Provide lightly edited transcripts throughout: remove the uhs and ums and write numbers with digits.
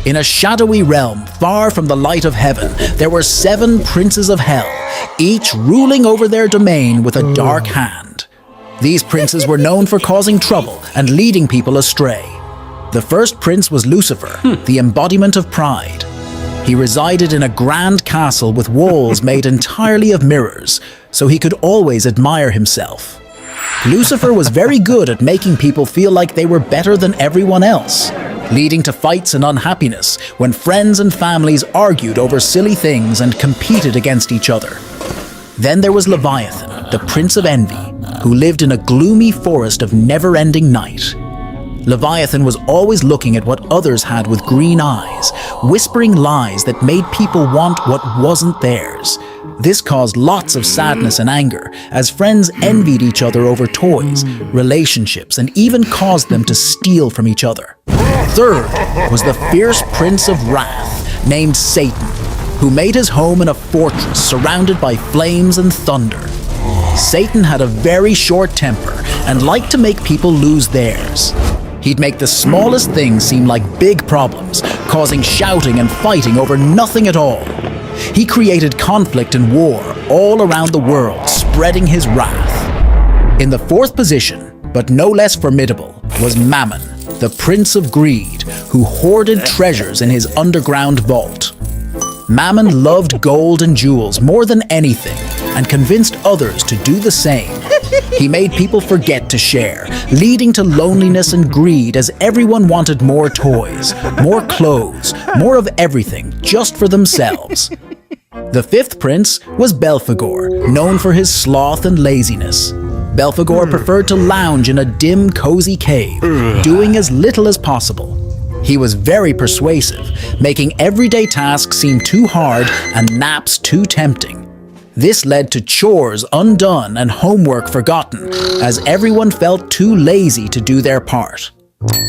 In a shadowy realm far from the light of heaven, there were 7 princes of hell, each ruling over their domain with a dark hand. These princes were known for causing trouble and leading people astray. The first prince was Lucifer, the embodiment of pride. He resided in a grand castle with walls made entirely of mirrors, so he could always admire himself. Lucifer was very good at making people feel like they were better than everyone else, leading to fights and unhappiness when friends and families argued over silly things and competed against each other. Then there was Leviathan, the prince of envy, who lived in a gloomy forest of never-ending night. Leviathan was always looking at what others had with green eyes, whispering lies that made people want what wasn't theirs. This caused lots of sadness and anger, as friends envied each other over toys, relationships, and even caused them to steal from each other. Third was the fierce prince of wrath, named Satan, who made his home in a fortress surrounded by flames and thunder. Satan had a very short temper and liked to make people lose theirs. He'd make the smallest things seem like big problems, causing shouting and fighting over nothing at all. He created conflict and war all around the world, spreading his wrath. In the 4th position, but no less formidable, was Mammon, the prince of greed, who hoarded treasures in his underground vault. Mammon loved gold and jewels more than anything and convinced others to do the same. He made people forget to share, leading to loneliness and greed as everyone wanted more toys, more clothes, more of everything just for themselves. The 5th prince was Belphegor, known for his sloth and laziness. Belphegor preferred to lounge in a dim, cozy cave, doing as little as possible. He was very persuasive, making everyday tasks seem too hard and naps too tempting. This led to chores undone and homework forgotten, as everyone felt too lazy to do their part.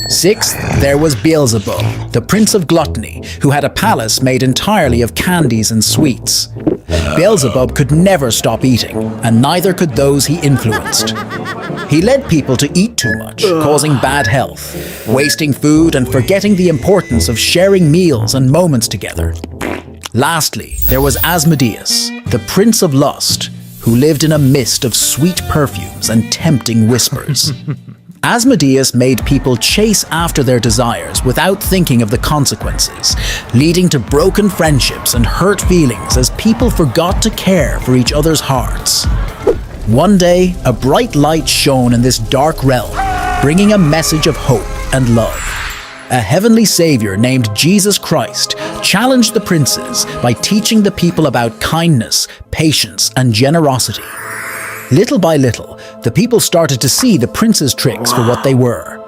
6th, there was Beelzebub, the prince of gluttony, who had a palace made entirely of candies and sweets. Beelzebub could never stop eating, and neither could those he influenced. He led people to eat too much, causing bad health, wasting food and forgetting the importance of sharing meals and moments together. Lastly, there was Asmodeus, the prince of lust, who lived in a mist of sweet perfumes and tempting whispers. Asmodeus made people chase after their desires without thinking of the consequences, leading to broken friendships and hurt feelings as people forgot to care for each other's hearts. One day, a bright light shone in this dark realm, bringing a message of hope and love. A heavenly savior named Jesus Christ challenged the princes by teaching the people about kindness, patience, and generosity. Little by little, the people started to see the prince's tricks for what they were.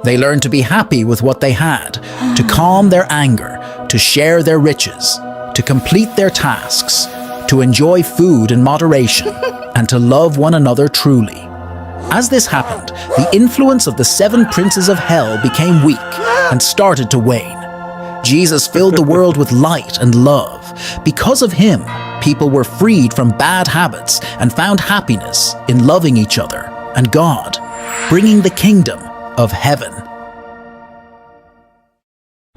They learned to be happy with what they had, to calm their anger, to share their riches, to complete their tasks, to enjoy food in moderation, and to love one another truly. As this happened, the influence of the 7 princes of hell became weak and started to wane. Jesus filled the world with light and love. Because of him, people were freed from bad habits and found happiness in loving each other and God, bringing the kingdom of heaven.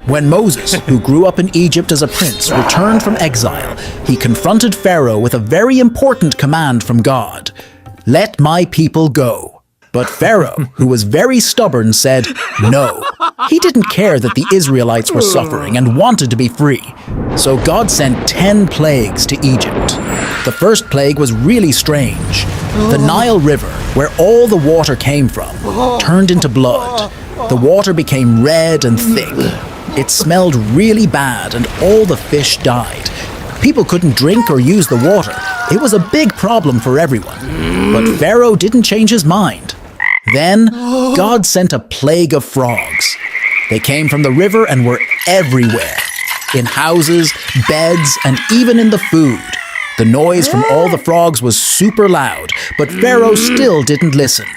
When Moses, who grew up in Egypt as a prince, returned from exile, he confronted Pharaoh with a very important command from God: "Let my people go." But Pharaoh, who was very stubborn, said no. He didn't care that the Israelites were suffering and wanted to be free. So God sent 10 plagues to Egypt. The first plague was really strange. The Nile River, where all the water came from, turned into blood. The water became red and thick. It smelled really bad and all the fish died. People couldn't drink or use the water. It was a big problem for everyone. But Pharaoh didn't change his mind. Then, God sent a plague of frogs. They came from the river and were everywhere. In houses, beds, and even in the food. The noise from all the frogs was super loud, but Pharaoh still didn't listen.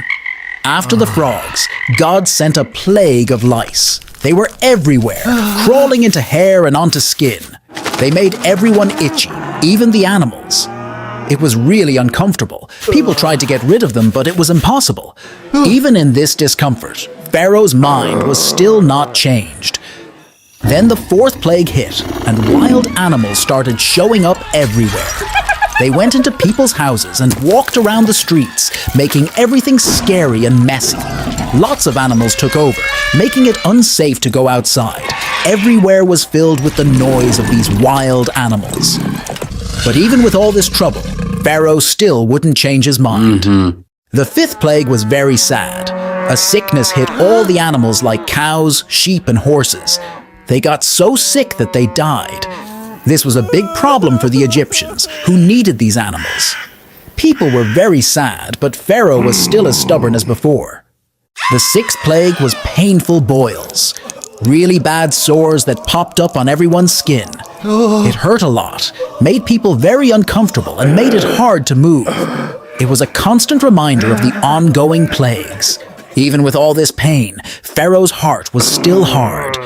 After the frogs, God sent a plague of lice. They were everywhere, crawling into hair and onto skin. They made everyone itchy, even the animals. It was really uncomfortable. People tried to get rid of them, but it was impossible. Even in this discomfort, Pharaoh's mind was still not changed. Then the fourth plague hit, and wild animals started showing up everywhere. They went into people's houses and walked around the streets, making everything scary and messy. Lots of animals took over, making it unsafe to go outside. Everywhere was filled with the noise of these wild animals. But even with all this trouble, Pharaoh still wouldn't change his mind. The fifth plague was very sad. A sickness hit all the animals like cows, sheep, and horses. They got so sick that they died. This was a big problem for the Egyptians, who needed these animals. People were very sad, but Pharaoh was still as stubborn as before. The sixth plague was painful boils. Really bad sores that popped up on everyone's skin. It hurt a lot, made people very uncomfortable, and made it hard to move. It was a constant reminder of the ongoing plagues. Even with all this pain, Pharaoh's heart was still hard.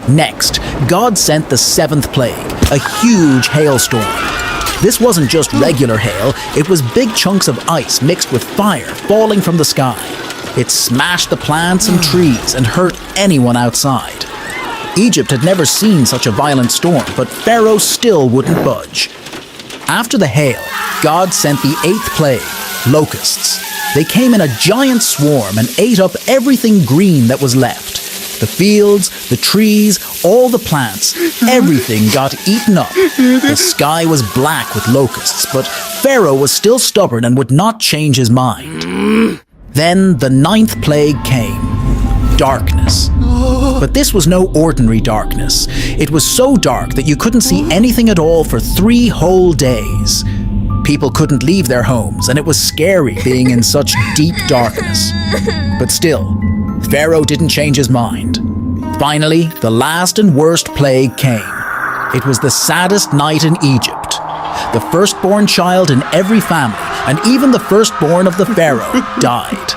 Next, God sent the seventh plague, a huge hailstorm. This wasn't just regular hail, it was big chunks of ice mixed with fire falling from the sky. It smashed the plants and trees and hurt anyone outside. Egypt had never seen such a violent storm, but Pharaoh still wouldn't budge. After the hail, God sent the eighth plague, locusts. They came in a giant swarm and ate up everything green that was left. The fields, the trees, all the plants, everything got eaten up. The sky was black with locusts, but Pharaoh was still stubborn and would not change his mind. Then the ninth plague came, darkness. But this was no ordinary darkness. It was so dark that you couldn't see anything at all for 3 whole days. People couldn't leave their homes, and it was scary being in such deep darkness. But still, Pharaoh didn't change his mind. Finally, the last and worst plague came. It was the saddest night in Egypt. The firstborn child in every family, and even the firstborn of the Pharaoh, died.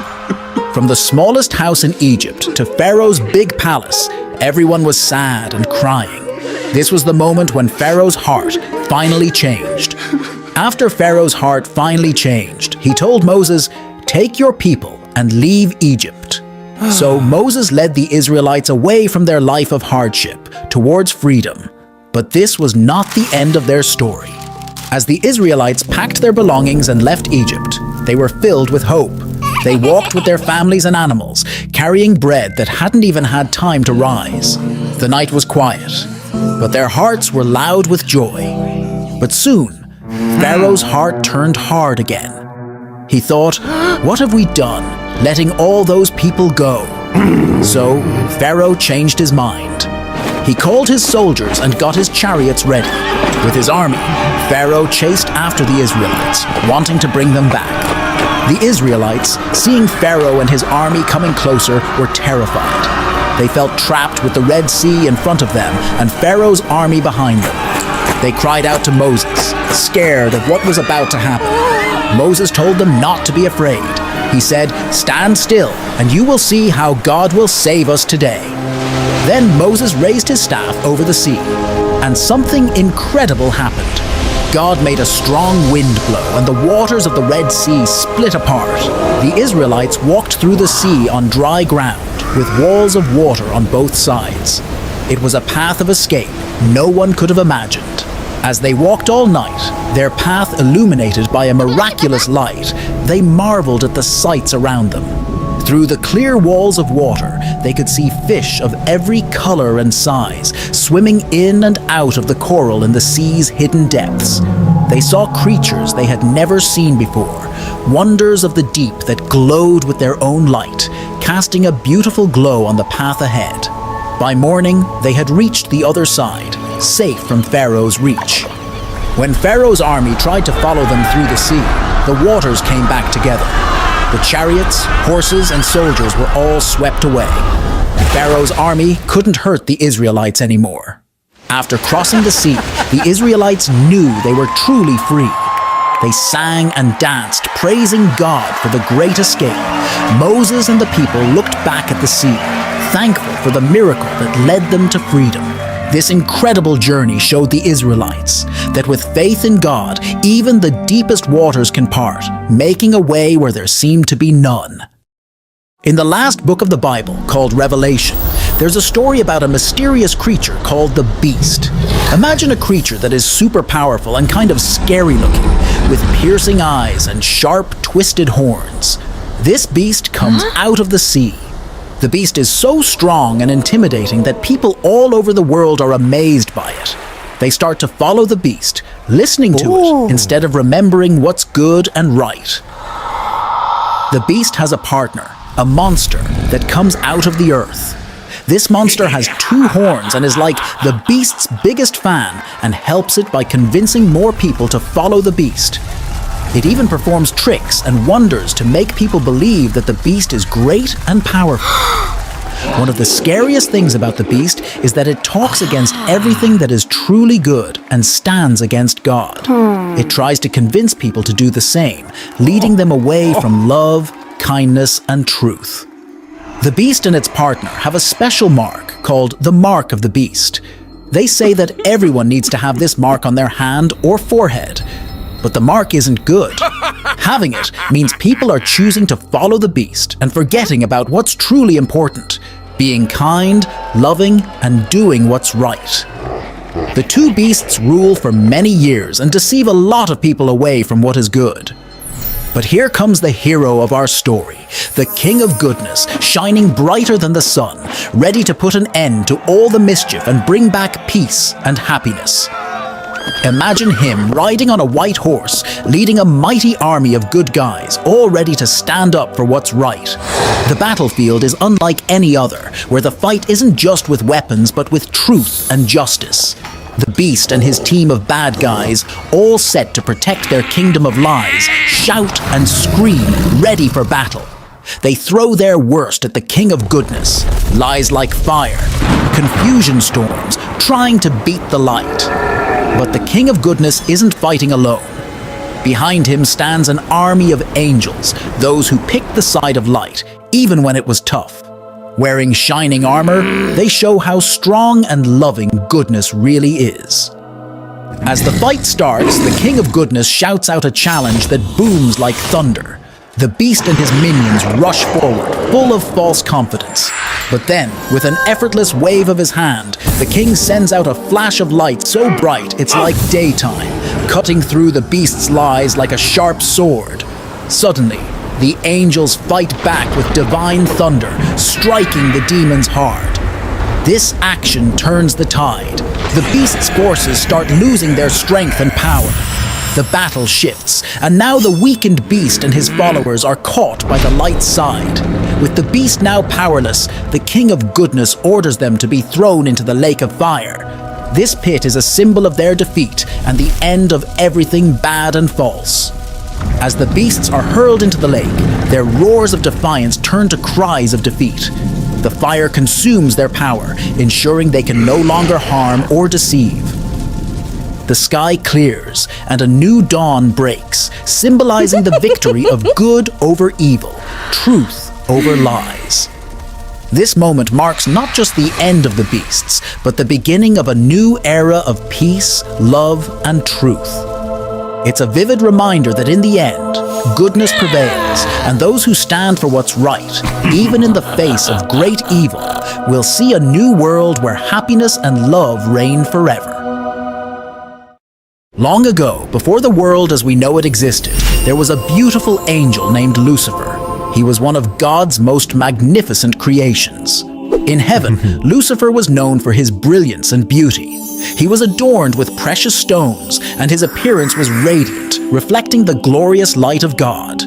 From the smallest house in Egypt to Pharaoh's big palace, everyone was sad and crying. This was the moment when Pharaoh's heart finally changed. After Pharaoh's heart finally changed, he told Moses, "Take your people and leave Egypt." So Moses led the Israelites away from their life of hardship towards freedom. But this was not the end of their story. As the Israelites packed their belongings and left Egypt, they were filled with hope. They walked with their families and animals, carrying bread that hadn't even had time to rise. The night was quiet, but their hearts were loud with joy. But soon, Pharaoh's heart turned hard again. He thought, "What have we done, letting all those people go?" So Pharaoh changed his mind. He called his soldiers and got his chariots ready. With his army, Pharaoh chased after the Israelites, wanting to bring them back. The Israelites, seeing Pharaoh and his army coming closer, were terrified. They felt trapped with the Red Sea in front of them and Pharaoh's army behind them. They cried out to Moses, scared of what was about to happen. Moses told them not to be afraid. He said, "Stand still, and you will see how God will save us today." Then Moses raised his staff over the sea, and something incredible happened. God made a strong wind blow, and the waters of the Red Sea split apart. The Israelites walked through the sea on dry ground, with walls of water on both sides. It was a path of escape no one could have imagined. As they walked all night, their path illuminated by a miraculous light, they marveled at the sights around them. Through the clear walls of water, they could see fish of every color and size, swimming in and out of the coral in the sea's hidden depths. They saw creatures they had never seen before, wonders of the deep that glowed with their own light, casting a beautiful glow on the path ahead. By morning, they had reached the other side, safe from Pharaoh's reach. When Pharaoh's army tried to follow them through the sea, the waters came back together. The chariots, horses, and soldiers were all swept away. Pharaoh's army couldn't hurt the Israelites anymore. After crossing the sea, the Israelites knew they were truly free. They sang and danced, praising God for the great escape. Moses and the people looked back at the sea, thankful for the miracle that led them to freedom. This incredible journey showed the Israelites that with faith in God, even the deepest waters can part, making a way where there seemed to be none. In the last book of the Bible, called Revelation, there's a story about a mysterious creature called the Beast. Imagine a creature that is super powerful and kind of scary looking, with piercing eyes and sharp, twisted horns. This beast comes out of the sea. The beast is so strong and intimidating that people all over the world are amazed by it. They start to follow the beast, listening to it instead of remembering what's good and right. The beast has a partner, a monster that comes out of the earth. This monster has 2 horns and is like the beast's biggest fan and helps it by convincing more people to follow the beast. It even performs tricks and wonders to make people believe that the beast is great and powerful. One of the scariest things about the beast is that it talks against everything that is truly good and stands against God. It tries to convince people to do the same, leading them away from love, kindness, and truth. The beast and its partner have a special mark called the Mark of the Beast. They say that everyone needs to have this mark on their hand or forehead. But the mark isn't good. Having it means people are choosing to follow the beast and forgetting about what's truly important, being kind, loving, and doing what's right. The 2 beasts rule for many years and deceive a lot of people away from what is good. But here comes the hero of our story, the King of Goodness, shining brighter than the sun, ready to put an end to all the mischief and bring back peace and happiness. Imagine him riding on a white horse, leading a mighty army of good guys, all ready to stand up for what's right. The battlefield is unlike any other, where the fight isn't just with weapons, but with truth and justice. The beast and his team of bad guys, all set to protect their kingdom of lies, shout and scream, ready for battle. They throw their worst at the King of Goodness, lies like fire, confusion storms, trying to beat the light. But the King of Goodness isn't fighting alone. Behind him stands an army of angels, those who picked the side of light, even when it was tough. Wearing shining armor, they show how strong and loving goodness really is. As the fight starts, the King of Goodness shouts out a challenge that booms like thunder. The beast and his minions rush forward, full of false confidence. But then, with an effortless wave of his hand, the king sends out a flash of light so bright it's like daytime, cutting through the beast's lies like a sharp sword. Suddenly, the angels fight back with divine thunder, striking the demons hard. This action turns the tide. The beast's forces start losing their strength and power. The battle shifts, and now the weakened beast and his followers are caught by the light's side. With the beast now powerless, the King of Goodness orders them to be thrown into the lake of fire. This pit is a symbol of their defeat and the end of everything bad and false. As the beasts are hurled into the lake, their roars of defiance turn to cries of defeat. The fire consumes their power, ensuring they can no longer harm or deceive. The sky clears, and a new dawn breaks, symbolizing the victory of good over evil, truth over lies. This moment marks not just the end of the beasts, but the beginning of a new era of peace, love, and truth. It's a vivid reminder that in the end, goodness prevails, and those who stand for what's right, even in the face of great evil, will see a new world where happiness and love reign forever. Long ago, before the world as we know it existed, there was a beautiful angel named Lucifer. He was one of God's most magnificent creations. In heaven, Lucifer was known for his brilliance and beauty. He was adorned with precious stones, and his appearance was radiant, reflecting the glorious light of God.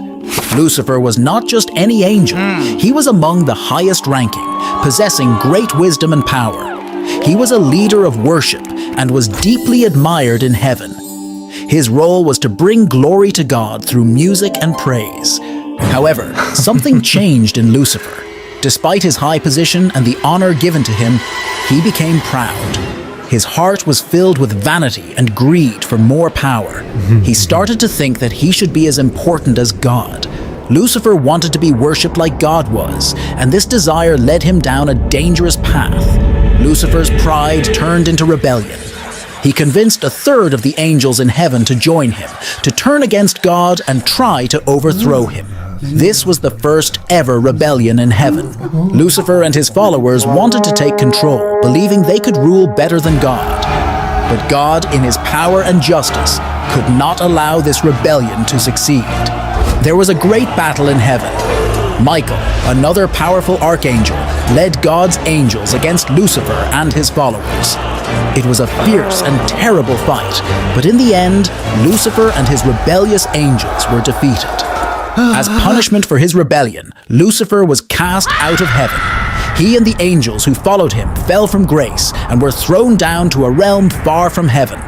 Lucifer was not just any angel, he was among the highest ranking, possessing great wisdom and power. He was a leader of worship and was deeply admired in heaven. His role was to bring glory to God through music and praise. However, something changed in Lucifer. Despite his high position and the honor given to him, he became proud. His heart was filled with vanity and greed for more power. He started to think that he should be as important as God. Lucifer wanted to be worshipped like God was, and this desire led him down a dangerous path. Lucifer's pride turned into rebellion. He convinced a third of the angels in heaven to join him, to turn against God and try to overthrow him. This was the first ever rebellion in heaven. Lucifer and his followers wanted to take control, believing they could rule better than God. But God, in his power and justice, could not allow this rebellion to succeed. There was a great battle in heaven. Michael, another powerful archangel, led God's angels against Lucifer and his followers. It was a fierce and terrible fight, but in the end, Lucifer and his rebellious angels were defeated. As punishment for his rebellion, Lucifer was cast out of heaven. He and the angels who followed him fell from grace and were thrown down to a realm far from heaven.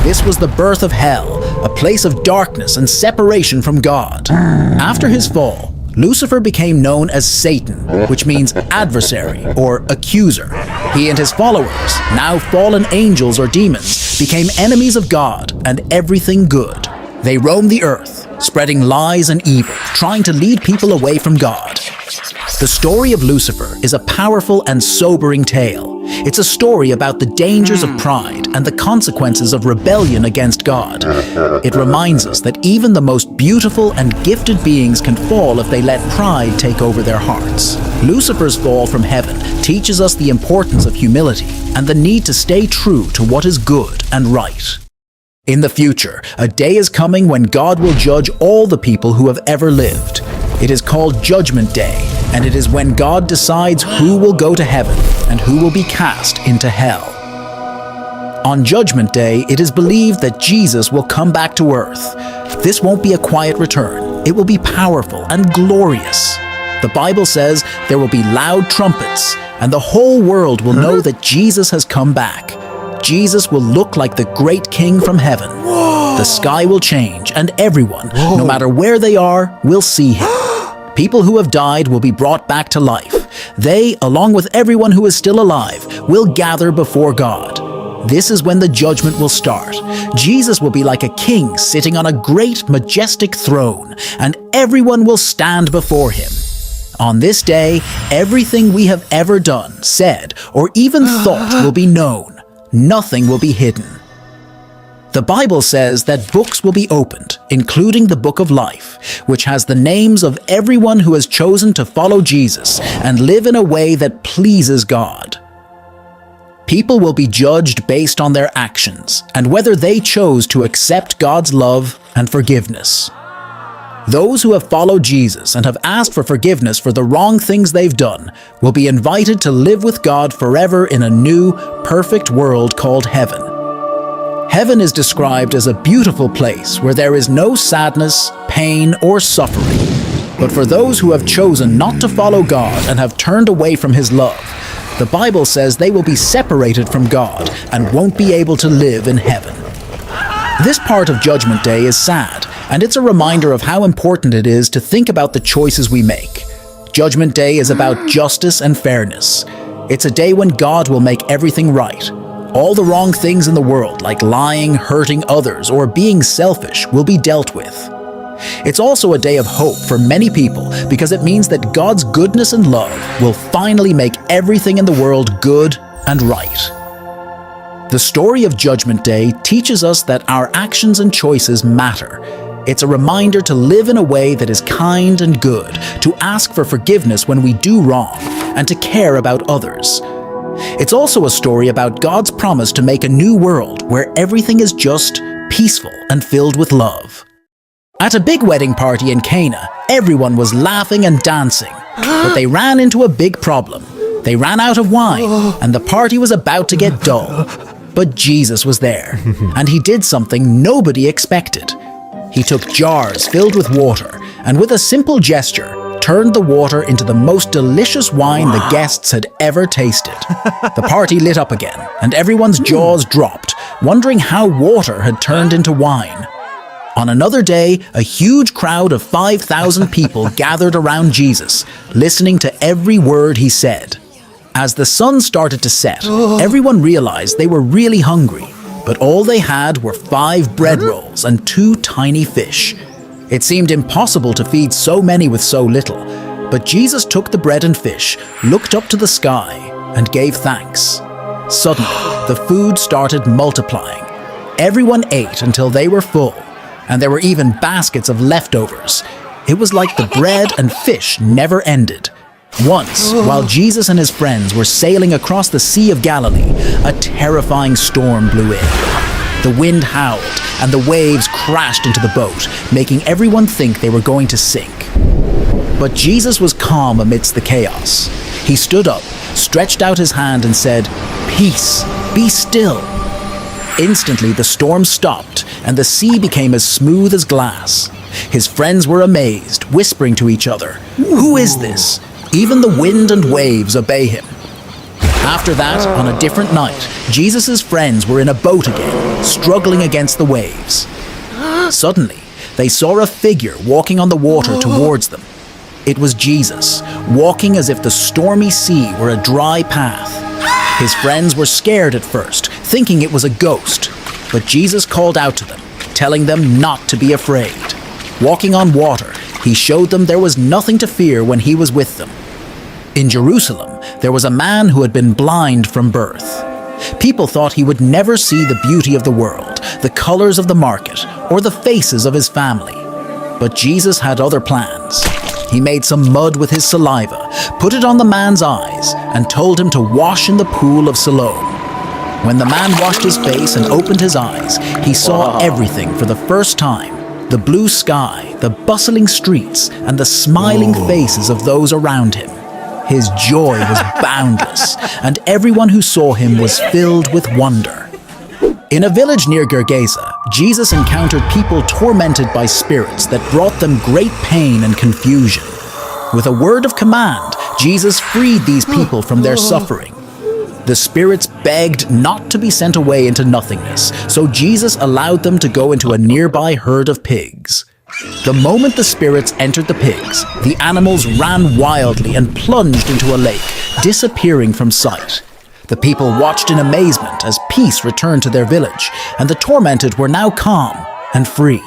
This was the birth of hell, a place of darkness and separation from God. After his fall, Lucifer became known as Satan, which means adversary or accuser. He and his followers, now fallen angels or demons, became enemies of God and everything good. They roamed the earth, spreading lies and evil, trying to lead people away from God. The story of Lucifer is a powerful and sobering tale. It's a story about the dangers of pride and the consequences of rebellion against God. It reminds us that even the most beautiful and gifted beings can fall if they let pride take over their hearts. Lucifer's fall from heaven teaches us the importance of humility and the need to stay true to what is good and right. In the future, a day is coming when God will judge all the people who have ever lived. It is called Judgment Day, and it is when God decides who will go to heaven and who will be cast into hell. On Judgment Day, it is believed that Jesus will come back to earth. This won't be a quiet return. It will be powerful and glorious. The Bible says there will be loud trumpets, and the whole world will know that Jesus has come back. Jesus will look like the great King from heaven. The sky will change, and everyone, no matter where they are, will see him. People who have died will be brought back to life. They, along with everyone who is still alive, will gather before God. This is when the judgment will start. Jesus will be like a king sitting on a great, majestic throne, and everyone will stand before him. On this day, everything we have ever done, said, or even thought will be known. Nothing will be hidden. The Bible says that books will be opened, including the Book of Life, which has the names of everyone who has chosen to follow Jesus and live in a way that pleases God. People will be judged based on their actions and whether they chose to accept God's love and forgiveness. Those who have followed Jesus and have asked for forgiveness for the wrong things they've done will be invited to live with God forever in a new, perfect world called heaven. Heaven is described as a beautiful place where there is no sadness, pain, or suffering. But for those who have chosen not to follow God and have turned away from his love, the Bible says they will be separated from God and won't be able to live in heaven. This part of Judgment Day is sad, and it's a reminder of how important it is to think about the choices we make. Judgment Day is about justice and fairness. It's a day when God will make everything right. All the wrong things in the world, like lying, hurting others, or being selfish, will be dealt with. It's also a day of hope for many people because it means that God's goodness and love will finally make everything in the world good and right. The story of Judgment Day teaches us that our actions and choices matter. It's a reminder to live in a way that is kind and good, to ask for forgiveness when we do wrong, and to care about others. It's also a story about God's promise to make a new world where everything is just, peaceful, and filled with love. At a big wedding party in Cana, everyone was laughing and dancing, but they ran into a big problem. They ran out of wine, and the party was about to get dull. But Jesus was there, and he did something nobody expected. He took jars filled with water, and with a simple gesture, turned the water into the most delicious wine the guests had ever tasted. The party lit up again, and everyone's jaws dropped, wondering how water had turned into wine. On another day, a huge crowd of 5,000 people gathered around Jesus, listening to every word he said. As the sun started to set, everyone realized they were really hungry, but all they had were 5 bread rolls and 2 tiny fish. It seemed impossible to feed so many with so little, but Jesus took the bread and fish, looked up to the sky, and gave thanks. Suddenly, the food started multiplying. Everyone ate until they were full, and there were even baskets of leftovers. It was like the bread and fish never ended. Once, while Jesus and his friends were sailing across the Sea of Galilee, a terrifying storm blew in. The wind howled, and the waves crashed into the boat, making everyone think they were going to sink. But Jesus was calm amidst the chaos. He stood up, stretched out his hand and said, "Peace, be still." Instantly the storm stopped, and the sea became as smooth as glass. His friends were amazed, whispering to each other, "Who is this? Even the wind and waves obey him." After that, on a different night, Jesus' friends were in a boat again, struggling against the waves. Suddenly, they saw a figure walking on the water towards them. It was Jesus, walking as if the stormy sea were a dry path. His friends were scared at first, thinking it was a ghost, but Jesus called out to them, telling them not to be afraid. Walking on water, he showed them there was nothing to fear when he was with them. In Jerusalem, there was a man who had been blind from birth. People thought he would never see the beauty of the world, the colors of the market, or the faces of his family. But Jesus had other plans. He made some mud with his saliva, put it on the man's eyes, and told him to wash in the pool of Siloam. When the man washed his face and opened his eyes, he saw everything for the first time: the blue sky, the bustling streets, and the smiling faces of those around him. His joy was boundless, and everyone who saw him was filled with wonder. In a village near Gergesa, Jesus encountered people tormented by spirits that brought them great pain and confusion. With a word of command, Jesus freed these people from their suffering. The spirits begged not to be sent away into nothingness, so Jesus allowed them to go into a nearby herd of pigs. The moment the spirits entered the pigs, the animals ran wildly and plunged into a lake, disappearing from sight. The people watched in amazement as peace returned to their village, and the tormented were now calm and free.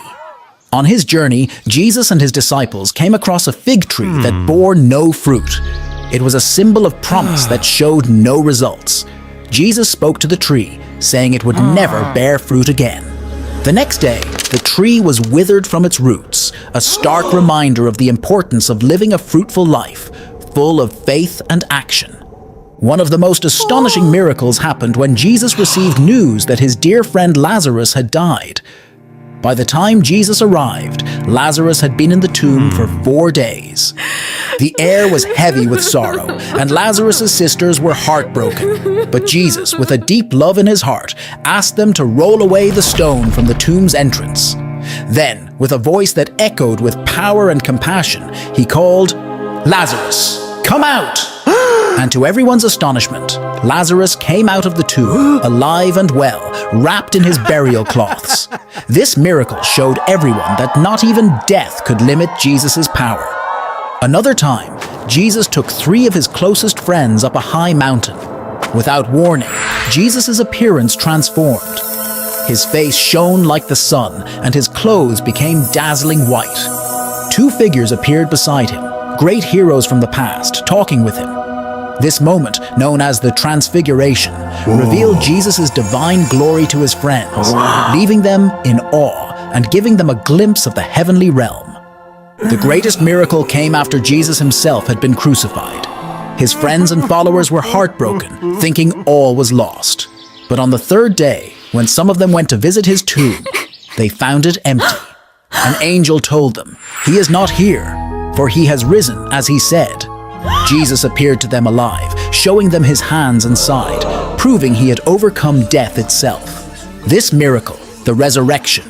On his journey, Jesus and his disciples came across a fig tree that bore no fruit. It was a symbol of promise that showed no results. Jesus spoke to the tree, saying it would never bear fruit again. The next day, the tree was withered from its roots, a stark reminder of the importance of living a fruitful life, full of faith and action. One of the most astonishing miracles happened when Jesus received news that his dear friend Lazarus had died. By the time Jesus arrived, Lazarus had been in the tomb for 4 days. The air was heavy with sorrow, and Lazarus' sisters were heartbroken. But Jesus, with a deep love in his heart, asked them to roll away the stone from the tomb's entrance. Then, with a voice that echoed with power and compassion, he called, "Lazarus, come out!" And to everyone's astonishment, Lazarus came out of the tomb, alive and well, wrapped in his burial cloths. This miracle showed everyone that not even death could limit Jesus' power. Another time, Jesus took 3 of his closest friends up a high mountain. Without warning, Jesus' appearance transformed. His face shone like the sun, and his clothes became dazzling white. 2 figures appeared beside him, great heroes from the past, talking with him. This moment, known as the Transfiguration, revealed Jesus' divine glory to his friends, leaving them in awe and giving them a glimpse of the heavenly realm. The greatest miracle came after Jesus himself had been crucified. His friends and followers were heartbroken, thinking all was lost. But on the 3rd day, when some of them went to visit his tomb, they found it empty. An angel told them, "He is not here, for he has risen as he said." Jesus appeared to them alive, showing them his hands and side, proving he had overcome death itself. This miracle, the resurrection,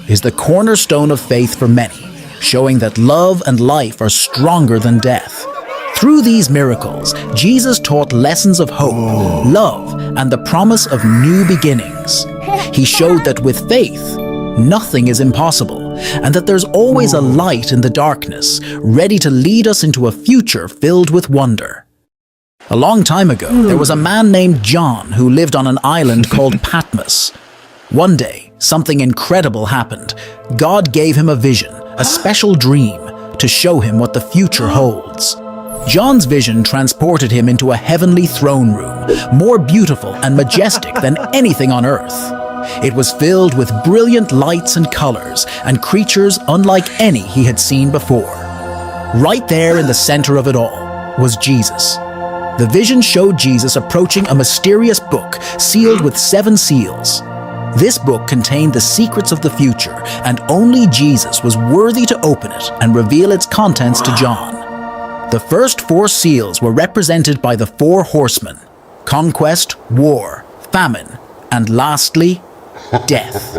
is the cornerstone of faith for many, showing that love and life are stronger than death. Through these miracles, Jesus taught lessons of hope, love, and the promise of new beginnings. He showed that with faith, nothing is impossible, and that there's always a light in the darkness, ready to lead us into a future filled with wonder. A long time ago, there was a man named John who lived on an island called Patmos. One day, something incredible happened. God gave him a vision, a special dream, to show him what the future holds. John's vision transported him into a heavenly throne room, more beautiful and majestic than anything on earth. It was filled with brilliant lights and colors, and creatures unlike any he had seen before. Right there in the center of it all was Jesus. The vision showed Jesus approaching a mysterious book sealed with 7 seals. This book contained the secrets of the future, and only Jesus was worthy to open it and reveal its contents to John. The first 4 seals were represented by the 4 Horsemen: conquest, war, famine, and lastly, death.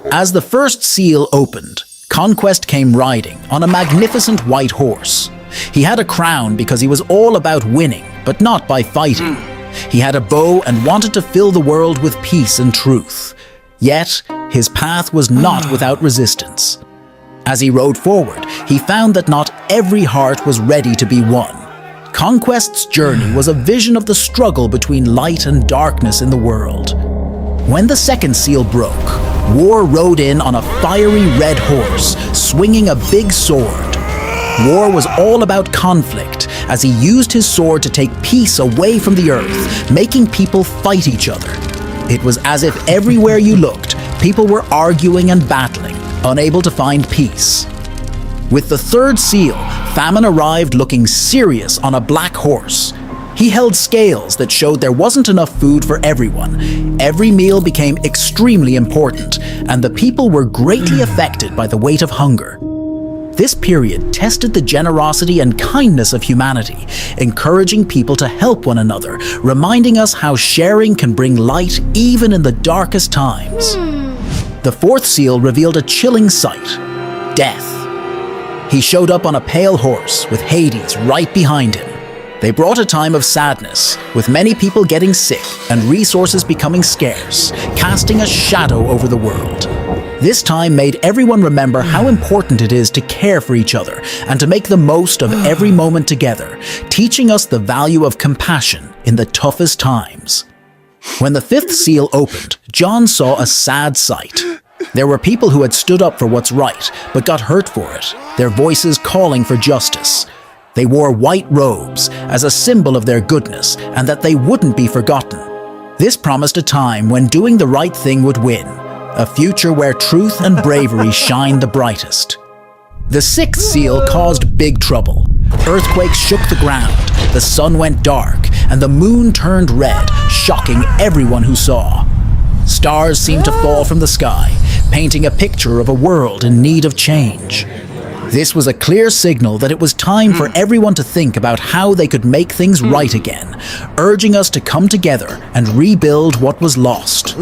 As the first seal opened, Conquest came riding on a magnificent white horse. He had a crown because he was all about winning, but not by fighting. He had a bow and wanted to fill the world with peace and truth. Yet, his path was not without resistance. As he rode forward, he found that not every heart was ready to be won. Conquest's journey was a vision of the struggle between light and darkness in the world. When the second seal broke, War rode in on a fiery red horse, swinging a big sword. War was all about conflict, as he used his sword to take peace away from the earth, making people fight each other. It was as if everywhere you looked, people were arguing and battling, unable to find peace. With the third seal, Famine arrived looking serious on a black horse. He held scales that showed there wasn't enough food for everyone. Every meal became extremely important, and the people were greatly affected by the weight of hunger. This period tested the generosity and kindness of humanity, encouraging people to help one another, reminding us how sharing can bring light even in the darkest times. The fourth seal revealed a chilling sight: death. He showed up on a pale horse with Hades right behind him. They brought a time of sadness, with many people getting sick and resources becoming scarce, casting a shadow over the world. This time made everyone remember how important it is to care for each other and to make the most of every moment together, teaching us the value of compassion in the toughest times. When the fifth seal opened, John saw a sad sight. There were people who had stood up for what's right, but got hurt for it, their voices calling for justice. They wore white robes as a symbol of their goodness and that they wouldn't be forgotten. This promised a time when doing the right thing would win, a future where truth and bravery shined the brightest. The sixth seal caused big trouble. Earthquakes shook the ground, the sun went dark, and the moon turned red, shocking everyone who saw. Stars seemed to fall from the sky, painting a picture of a world in need of change. This was a clear signal that it was time for everyone to think about how they could make things right again, urging us to come together and rebuild what was lost.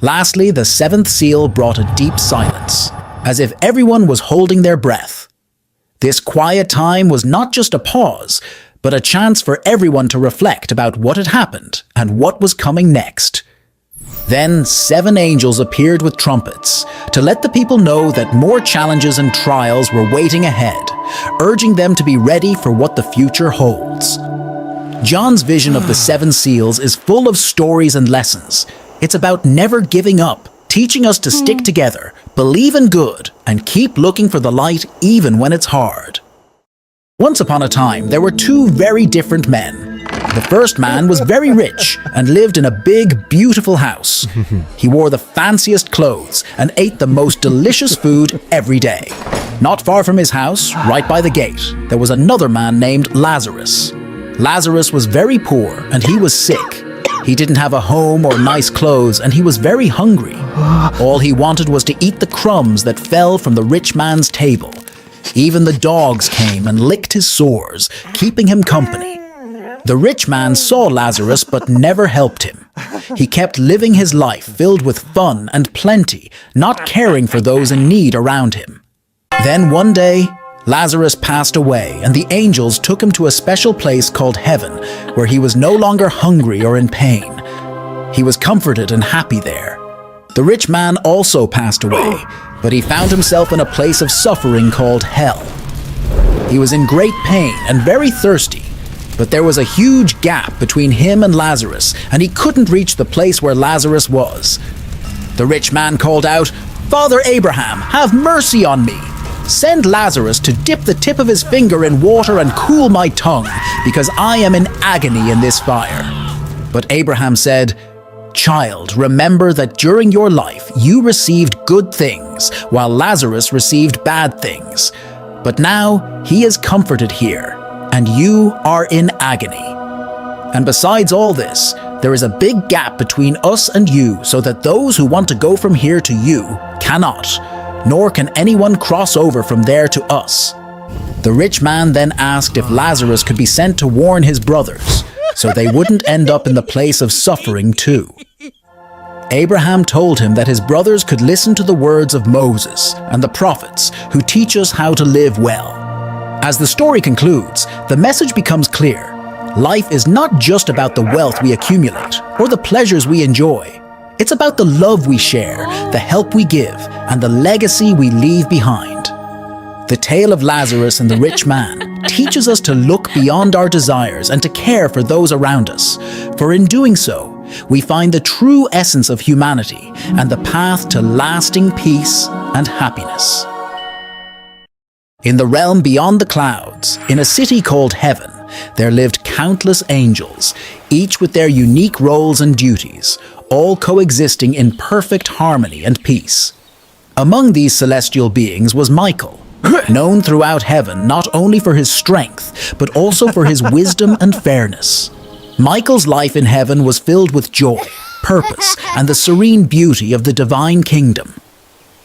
Lastly, the seventh seal brought a deep silence, as if everyone was holding their breath. This quiet time was not just a pause, but a chance for everyone to reflect about what had happened and what was coming next. Then 7 angels appeared with trumpets to let the people know that more challenges and trials were waiting ahead, urging them to be ready for what the future holds. John's vision of the 7 seals is full of stories and lessons. It's about never giving up, teaching us to stick together, believe in good, and keep looking for the light even when it's hard. Once upon a time, there were 2 very different men. The first man was very rich and lived in a big, beautiful house. He wore the fanciest clothes and ate the most delicious food every day. Not far from his house, right by the gate, there was another man named Lazarus. Lazarus was very poor and he was sick. He didn't have a home or nice clothes and he was very hungry. All he wanted was to eat the crumbs that fell from the rich man's table. Even the dogs came and licked his sores, keeping him company. The rich man saw Lazarus but never helped him. He kept living his life filled with fun and plenty, not caring for those in need around him. Then one day, Lazarus passed away and the angels took him to a special place called heaven, where he was no longer hungry or in pain. He was comforted and happy there. The rich man also passed away, but he found himself in a place of suffering called hell. He was in great pain and very thirsty, but there was a huge gap between him and Lazarus, and he couldn't reach the place where Lazarus was. The rich man called out, "Father Abraham, have mercy on me. Send Lazarus to dip the tip of his finger in water and cool my tongue, because I am in agony in this fire." But Abraham said, "Child, remember that during your life you received good things, while Lazarus received bad things. But now he is comforted here, and you are in agony. And besides all this, there is a big gap between us and you, so that those who want to go from here to you cannot, nor can anyone cross over from there to us." The rich man then asked if Lazarus could be sent to warn his brothers, so they wouldn't end up in the place of suffering too. Abraham told him that his brothers could listen to the words of Moses and the prophets who teach us how to live well. As the story concludes, the message becomes clear. Life is not just about the wealth we accumulate or the pleasures we enjoy. It's about the love we share, the help we give, and the legacy we leave behind. The tale of Lazarus and the rich man teaches us to look beyond our desires and to care for those around us, for in doing so, we find the true essence of humanity and the path to lasting peace and happiness. In the realm beyond the clouds, in a city called Heaven, there lived countless angels, each with their unique roles and duties, all coexisting in perfect harmony and peace. Among these celestial beings was Michael, known throughout heaven not only for his strength, but also for his wisdom and fairness. Michael's life in heaven was filled with joy, purpose, and the serene beauty of the divine kingdom.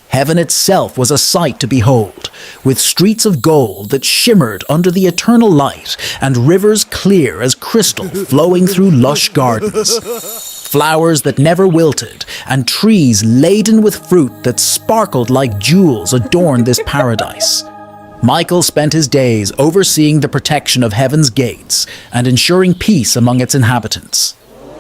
Heaven itself was a sight to behold, with streets of gold that shimmered under the eternal light and rivers clear as crystal flowing through lush gardens. Flowers that never wilted and trees laden with fruit that sparkled like jewels adorned this paradise. Michael spent his days overseeing the protection of heaven's gates and ensuring peace among its inhabitants.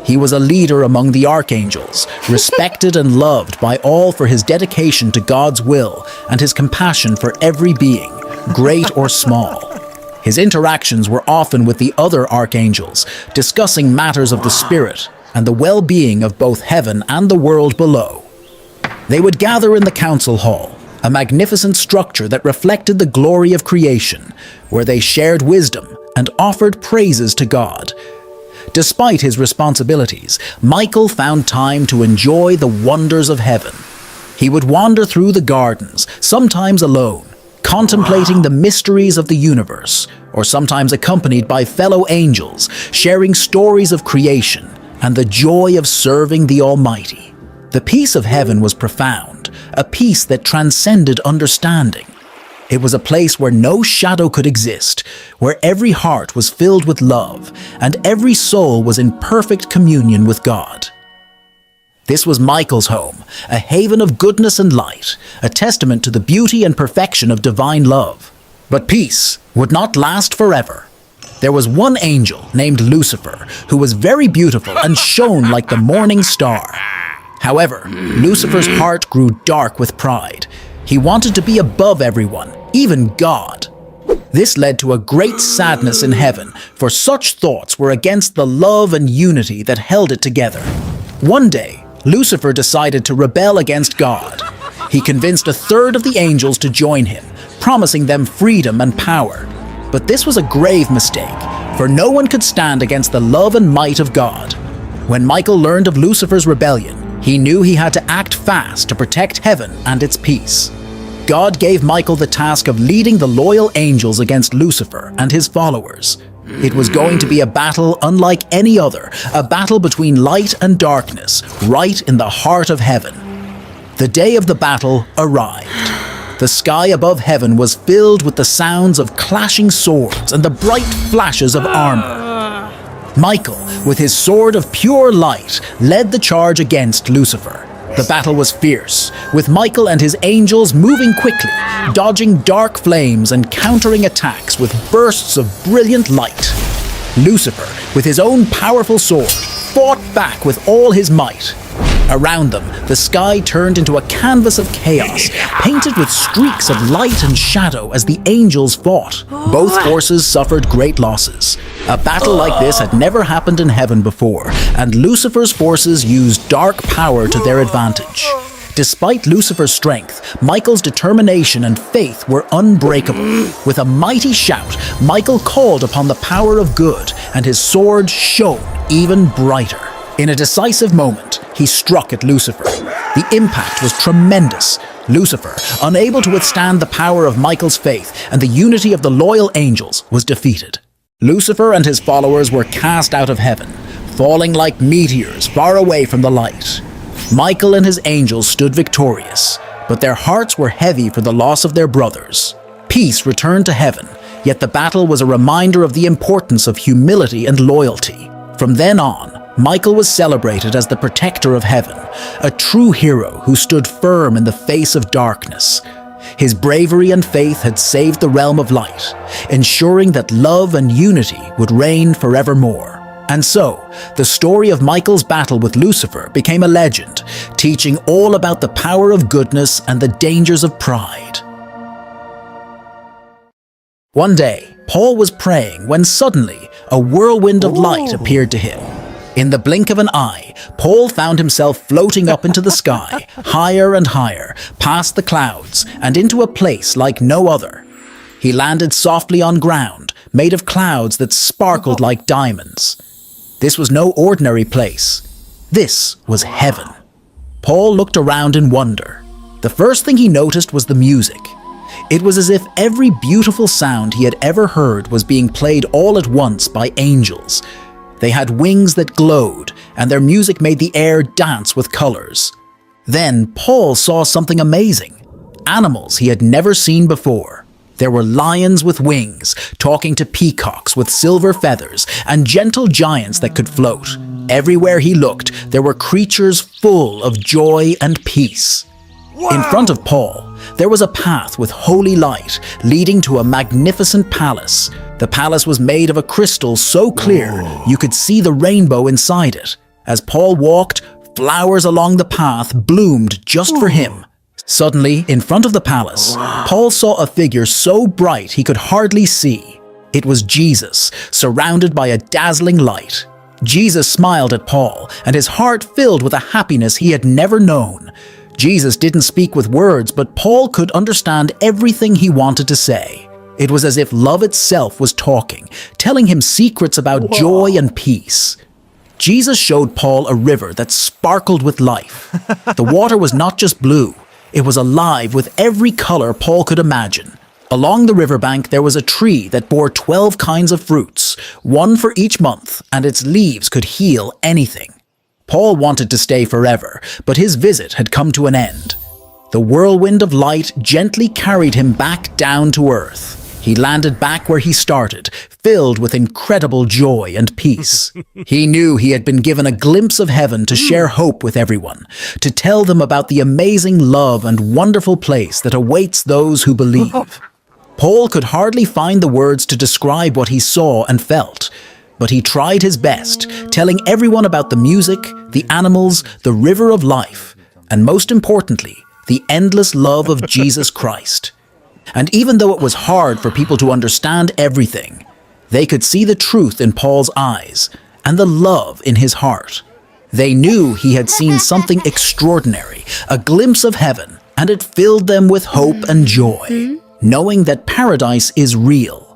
He was a leader among the archangels, respected and loved by all for his dedication to God's will and his compassion for every being, great or small. His interactions were often with the other archangels, discussing matters of the spirit and the well-being of both heaven and the world below. They would gather in the council hall, a magnificent structure that reflected the glory of creation, where they shared wisdom and offered praises to God. Despite his responsibilities, Michael found time to enjoy the wonders of heaven. He would wander through the gardens, sometimes alone, contemplating the mysteries of the universe, or sometimes accompanied by fellow angels, sharing stories of creation and the joy of serving the Almighty. The peace of heaven was profound, a peace that transcended understanding. It was a place where no shadow could exist, where every heart was filled with love, and every soul was in perfect communion with God. This was Michael's home, a haven of goodness and light, a testament to the beauty and perfection of divine love. But peace would not last forever. There was one angel named Lucifer, who was very beautiful and shone like the morning star. However, Lucifer's heart grew dark with pride. He wanted to be above everyone, even God. This led to a great sadness in heaven, for such thoughts were against the love and unity that held it together. One day, Lucifer decided to rebel against God. He convinced a third of the angels to join him, promising them freedom and power. But this was a grave mistake, for no one could stand against the love and might of God. When Michael learned of Lucifer's rebellion, he knew he had to act fast to protect heaven and its peace. God gave Michael the task of leading the loyal angels against Lucifer and his followers. It was going to be a battle unlike any other, a battle between light and darkness, right in the heart of heaven. The day of the battle arrived. The sky above heaven was filled with the sounds of clashing swords and the bright flashes of armor. Michael, with his sword of pure light, led the charge against Lucifer. The battle was fierce, with Michael and his angels moving quickly, dodging dark flames and countering attacks with bursts of brilliant light. Lucifer, with his own powerful sword, fought back with all his might. Around them, the sky turned into a canvas of chaos, painted with streaks of light and shadow as the angels fought. Both forces suffered great losses. A battle like this had never happened in heaven before, and Lucifer's forces used dark power to their advantage. Despite Lucifer's strength, Michael's determination and faith were unbreakable. With a mighty shout, Michael called upon the power of good, and his sword shone even brighter. In a decisive moment, he struck at Lucifer. The impact was tremendous. Lucifer, unable to withstand the power of Michael's faith and the unity of the loyal angels, was defeated. Lucifer and his followers were cast out of heaven, falling like meteors far away from the light. Michael and his angels stood victorious, but their hearts were heavy for the loss of their brothers. Peace returned to heaven, yet the battle was a reminder of the importance of humility and loyalty. From then on, Michael was celebrated as the protector of heaven, a true hero who stood firm in the face of darkness. His bravery and faith had saved the realm of light, ensuring that love and unity would reign forevermore. And so, the story of Michael's battle with Lucifer became a legend, teaching all about the power of goodness and the dangers of pride. One day, Paul was praying when suddenly a whirlwind of light appeared to him. In the blink of an eye, Paul found himself floating up into the sky, higher and higher, past the clouds, and into a place like no other. He landed softly on ground, made of clouds that sparkled like diamonds. This was no ordinary place. This was heaven. Paul looked around in wonder. The first thing he noticed was the music. It was as if every beautiful sound he had ever heard was being played all at once by angels. They had wings that glowed, and their music made the air dance with colors. Then Paul saw something amazing. Animals he had never seen before. There were lions with wings, talking to peacocks with silver feathers, and gentle giants that could float. Everywhere he looked, there were creatures full of joy and peace. Wow. In front of Paul, there was a path with holy light leading to a magnificent palace. The palace was made of a crystal so clear you could see the rainbow inside it. As Paul walked, flowers along the path bloomed just for him. Suddenly, in front of the palace, Paul saw a figure so bright he could hardly see. It was Jesus, surrounded by a dazzling light. Jesus smiled at Paul, and his heart filled with a happiness he had never known. Jesus didn't speak with words, but Paul could understand everything he wanted to say. It was as if love itself was talking, telling him secrets about joy and peace. Jesus showed Paul a river that sparkled with life. The water was not just blue, it was alive with every color Paul could imagine. Along the riverbank there was a tree that bore 12 kinds of fruits, one for each month, and its leaves could heal anything. Paul wanted to stay forever, but his visit had come to an end. The whirlwind of light gently carried him back down to earth. He landed back where he started, filled with incredible joy and peace. He knew he had been given a glimpse of heaven to share hope with everyone, to tell them about the amazing love and wonderful place that awaits those who believe. Paul could hardly find the words to describe what he saw and felt, but he tried his best, telling everyone about the music, the animals, the river of life, and most importantly, the endless love of Jesus Christ. And even though it was hard for people to understand everything, they could see the truth in Paul's eyes and the love in his heart. They knew he had seen something extraordinary, a glimpse of heaven, and it filled them with hope and joy, knowing that paradise is real.